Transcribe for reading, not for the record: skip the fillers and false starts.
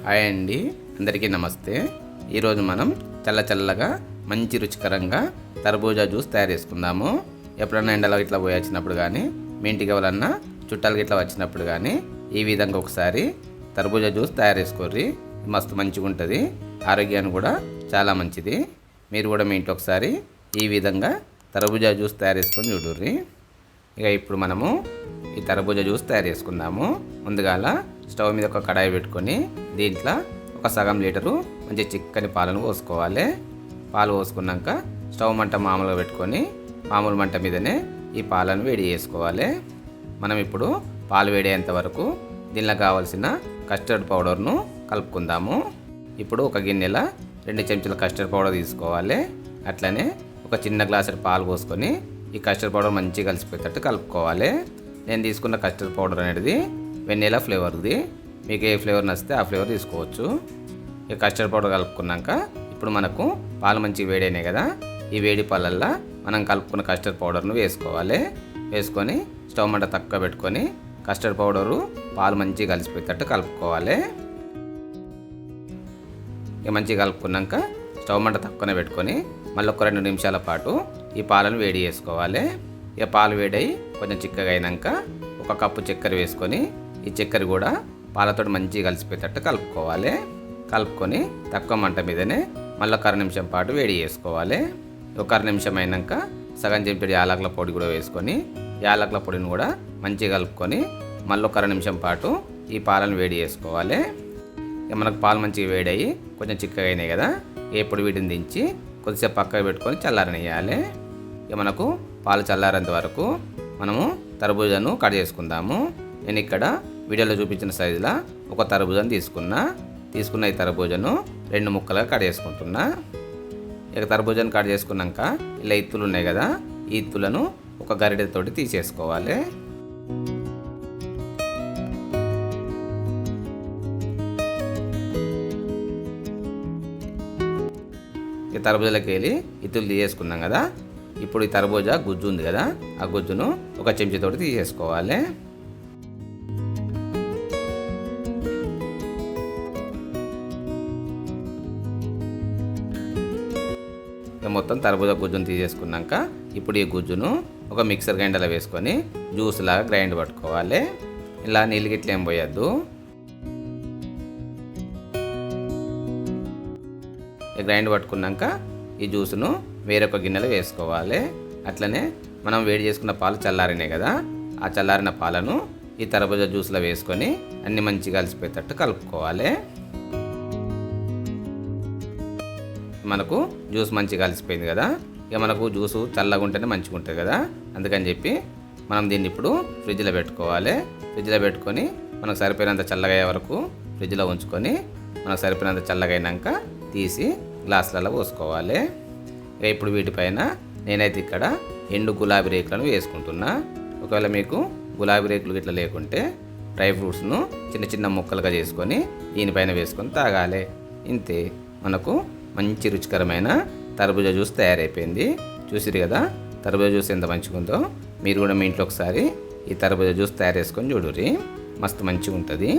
Hi అండి, అందరికీ నమస్తే. ఈరోజు మనం చల్లగా మంచి రుచికరంగా తర్బూజా జ్యూస్ తయారు చేసుకుందాము. ఎప్పుడన్నా ఎండలో ఇట్లా పోయి వచ్చినప్పుడు కానీ, మీ ఇంటికి ఎవరన్నా చుట్టాలకి ఇట్లా వచ్చినప్పుడు కానీ ఈ విధంగా ఒకసారి తర్బూజా జ్యూస్ తయారు చేసుకోర్రి. మస్తు మంచిగా ఉంటుంది, ఆరోగ్యానికి కూడా చాలా మంచిది. మీరు కూడా మీ ఇంట్లో ఒకసారి ఈ విధంగా తర్బూజా జ్యూస్ తయారు చేసుకొని చూడుర్రి. ఇక ఇప్పుడు మనము ఈ తర్బూజా జ్యూస్ తయారు చేసుకుందాము. ముందుగాల స్టవ్ మీద ఒక కడాయి పెట్టుకొని దీంట్లో ఒక సగం లీటరు మంచి చిక్కని పాలను పోసుకోవాలి. పాలు పోసుకున్నాక స్టవ్ మంట మామూలుగా పెట్టుకొని మామూలు మంట మీదనే ఈ పాలను వేడి చేసుకోవాలి. మనం ఇప్పుడు పాలు వేడేంత వరకు దీనిలో కావాల్సిన కస్టర్డ్ పౌడర్ను కలుపుకుందాము. ఇప్పుడు ఒక గిన్నెలో 2 చెంచాల కస్టర్డ్ పౌడర్ తీసుకోవాలి. అట్లనే ఒక చిన్న గ్లాసు పాలు పోసుకొని ఈ కస్టర్డ్ పౌడర్ మంచిగా కలిసిపోయేటట్టు కలుపుకోవాలి. నేను తీసుకున్న కస్టర్డ్ పౌడర్ అనేది వెన్నెలా ఫ్లేవర్ది. మీకు ఏ ఫ్లేవర్ నచ్చితే ఆ ఫ్లేవర్ తీసుకోవచ్చు. ఈ కస్టర్డ్ పౌడర్ కలుపుకున్నాక ఇప్పుడు మనకు పాలు మంచిగా వేడైనాయి కదా, ఈ వేడి పాలల్లో మనం కలుపుకున్న కస్టర్డ్ పౌడర్ను వేసుకోవాలి. వేసుకొని స్టవ్ మంట తక్కువ పెట్టుకొని కస్టర్డ్ పౌడరు పాలు మంచిగా కలిసిపోయేటట్టు కలుపుకోవాలి. ఇక మంచిగా కలుపుకున్నాక స్టవ్ మంట తక్కువనే పెట్టుకొని మళ్ళీ ఒక 2 నిమిషాల పాటు ఈ పాలను వేడి చేసుకోవాలి. ఇక పాలు వేడై కొంచెం చిక్కగా అయినాక ఒక కప్పు చక్కెర వేసుకొని ఈ చక్కెర కూడా పాలతో మంచిగా కలిసిపోయేటట్టు కలుపుకోవాలి. కలుపుకొని తక్కువ మంట మీదనే మళ్ళీ ఒక 1 నిమిషం పాటు వేడి చేసుకోవాలి. ఒక 1 నిమిషం అయినాక సగం చెంచాడు యాలకుల పొడి కూడా వేసుకొని యాలకుల పొడిని కూడా మంచిగా కలుపుకొని మళ్ళీ ఒక 1 నిమిషం పాటు ఈ పాలను వేడి చేసుకోవాలి. ఇక మనకు పాలు మంచిగా వేడయ్యి కొంచెం చిక్కగా అయినాయి కదా, ఇప్పుడు వీటిని దించి కొద్దిసేపు పక్కకు పెట్టుకొని చల్లారనియాలి. ఇక మనకు పాలు చల్లారేంత వరకు మనము తర్బూజాను కట్ చేసుకుందాము. నేను ఇక్కడ వీడియోలో చూపించిన సైజులో ఒక తర్బూజాను తీసుకున్న ఈ తర్బూజాను 2 ముక్కలుగా కట్ చేసుకుంటున్నా. ఇక తర్బూజాను కట్ చేసుకున్నాక ఇలా ఇత్తులు ఉన్నాయి కదా, ఈ ఇత్తులను ఒక గరిటెతోటి తీసేసుకోవాలి. ఈ తర్బూజాలకి వెళ్ళి ఇత్తులు తీసేసుకున్నాం కదా, ఇప్పుడు ఈ తర్బూజా గుజ్జు ఉంది కదా, ఆ గుజ్జును ఒక చెంచాతోటి తీసేసుకోవాలి. మొత్తం తర్బూజా గుజ్జును తీసేసుకున్నాక ఇప్పుడు ఈ గుజ్జును ఒక మిక్సర్ గ్రైండర్లో వేసుకొని జ్యూస్ లాగా గ్రైండ్ పట్టుకోవాలి. ఇలా నీళ్ళు గిట్ల ఏం పోయద్దు. గ్రైండ్ పట్టుకున్నాక ఈ జ్యూస్ను వేరొక గిన్నెలో వేసుకోవాలి. అట్లనే మనం వేడి చేసుకున్న పాలు చల్లారినాయి కదా, ఆ చల్లారిన పాలను ఈ తర్బూజా జ్యూస్లో వేసుకొని అన్ని మంచిగా కలిసిపోయేటట్టు కలుపుకోవాలి. మనకు జ్యూస్ మంచిగా కలిసిపోయింది కదా, ఇక మనకు జ్యూసు చల్లగా ఉంటేనే మంచిగా ఉంటుంది కదా, అందుకని చెప్పి మనం దీన్ని ఇప్పుడు ఫ్రిడ్జ్లో పెట్టుకోవాలి. ఫ్రిడ్జ్లో పెట్టుకొని మనకు సరిపోయినంత చల్లగా అయ్యే వరకు ఫ్రిడ్జ్లో ఉంచుకొని మనకు సరిపోయినంత చల్లగా అయినాక తీసి గ్లాసులలో పోసుకోవాలి. ఇప్పుడు వీటిపైన నేనైతే ఇక్కడ ఎండు గులాబీ రేకులను వేసుకుంటున్నా. ఒకవేళ మీకు గులాబీ రేకులు ఇట్లా లేకుంటే డ్రై ఫ్రూట్స్ను చిన్న ముక్కలుగా చేసుకొని దీనిపైన వేసుకొని తాగాలి. ఇంతే, మనకు మంచి రుచికరమైన తర్బూజా జ్యూస్ తయారైపోయింది. చూసిరు కదా తర్బూజా జ్యూస్ ఎంత మంచిగా ఉందో. మీరు కూడా మీ ఇంట్లో ఒకసారి ఈ తర్బూజా జ్యూస్ తయారు చేసుకొని చూడుర్రి, మస్తు మంచిగా ఉంటుంది.